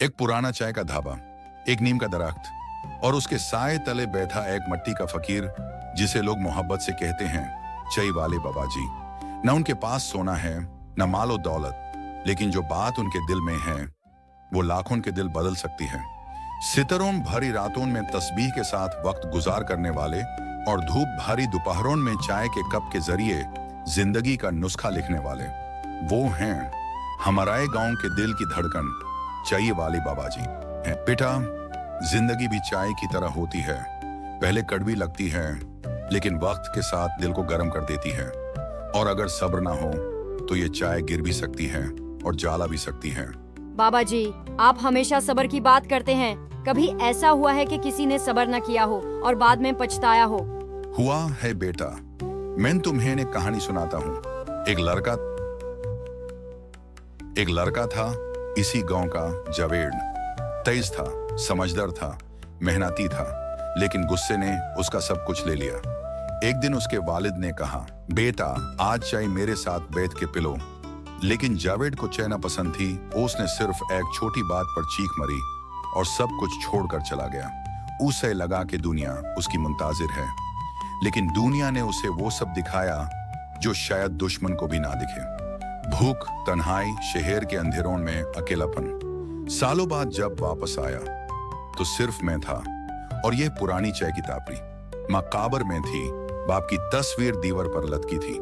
एक पुराना चाय का ढाबा, एक नीम का दरख्त और उसके साए तले बैठा एक मट्टी का फकीर जिसे लोग मोहब्बत से कहते हैं चाय वाले बाबा जी। न उनके पास सोना है, न मालो दौलत, लेकिन जो बात उनके दिल में है वो लाखों के दिल बदल सकती है। सितरों भरी रातों में तस्बीह के साथ वक्त गुजार करने वाले और धूप भरी दोपहरों में चाय के कप के जरिए जिंदगी का नुस्खा लिखने वाले, वो हैं हमारे गांव के दिल की धड़कन चाय वाले बाबा जी हैं। बेटा, जिंदगी भी चाय की तरह होती है, पहले कड़वी लगती है लेकिन वक्त के साथ दिल को गर्म कर देती है। और अगर सब्र ना हो तो ये चाय गिर भी सकती है और जला भी सकती है। बाबा जी, आप हमेशा सब्र की बात करते हैं। कभी ऐसा हुआ है कि किसी ने सब्र न किया हो और बाद में पछताया हो? हुआ है बेटा, मैं तुम्हें एक कहानी सुनाता हूँ। एक लड़का था, इसी गांव का जावेद। तेज था, समझदार था, मेहनती था, लेकिन गुस्से ने उसका सब कुछ ले लिया। एक दिन उसके वालिद ने कहा, बेटा आज चाय मेरे साथ बैठ के पिलो। लेकिन जावेद को चाय न पसंद थी। उसने सिर्फ एक छोटी बात पर चीख मारी और सब कुछ छोड़कर चला गया। उसे लगा कि दुनिया उसकी मुंताजिर है, लेकिन दुनिया ने उसे वो सब दिखाया जो शायद दुश्मन को भी ना दिखे। भूख, तन्हाई, शहर के अंधेरों में अकेलापन। सालों बाद जब वापस आया तो सिर्फ मैं था और यह पुरानी चाय की तापरी मकाबर में थी। बाप की तस्वीर दीवार पर लटकी थी।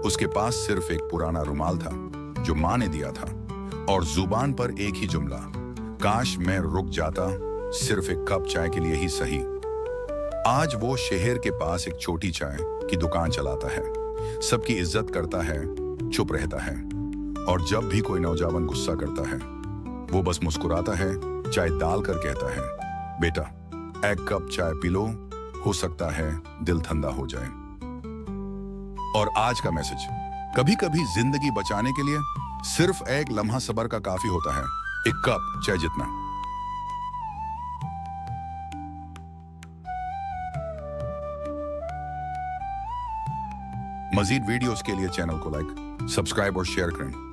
उसके पास सिर्फ एक पुराना रुमाल था जो माँ ने दिया था और जुबान पर एक ही जुमला, काश मैं रुक जाता सिर्फ एक कप चाय के लिए ही सही। आज वो शहर के पास एक छोटी चाय की दुकान चलाता है, सबकी इज्जत करता है, चुप रहता है और जब भी कोई नौजवान गुस्सा करता है वो बस मुस्कुराता है, चाय डालकर कहता है, बेटा एक कप चाय पी लो, हो सकता है दिल ठंडा हो जाए। और आज का मैसेज, कभी कभी जिंदगी बचाने के लिए सिर्फ एक लम्हा सब्र का काफी होता है, एक कप चाय जितना। मजीद वीडियोस के लिए चैनल को लाइक, सब्सक्राइब और शेयर करें।